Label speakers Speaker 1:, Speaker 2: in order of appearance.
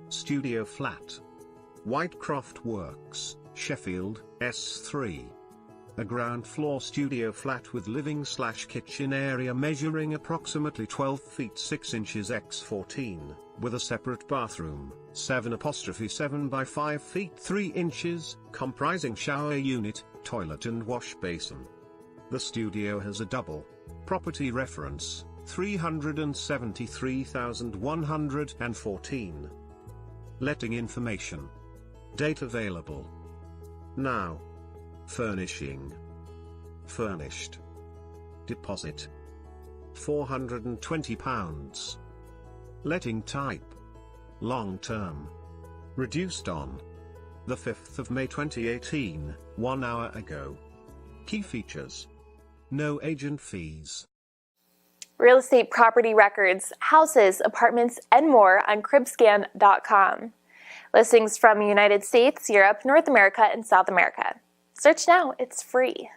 Speaker 1: Studio flat. White Croft Works, Sheffield, S3. A ground floor studio flat with living/kitchen area measuring approximately 12 feet 6 inches x 14, with a separate bathroom, 7/7 by 5 feet 3 inches, comprising shower unit, toilet and wash basin. The studio has a double. Property reference, 373,114. Letting information. Date available now. Furnishing. Furnished. Deposit £420. Letting type. Long term. Reduced on the 5th of May 2018, 1 hour ago. Key features. No agent fees.
Speaker 2: Real estate property records, houses, apartments, and more on cribscan.com. Listings from the United States, Europe, North America, and South America. Search now, it's free.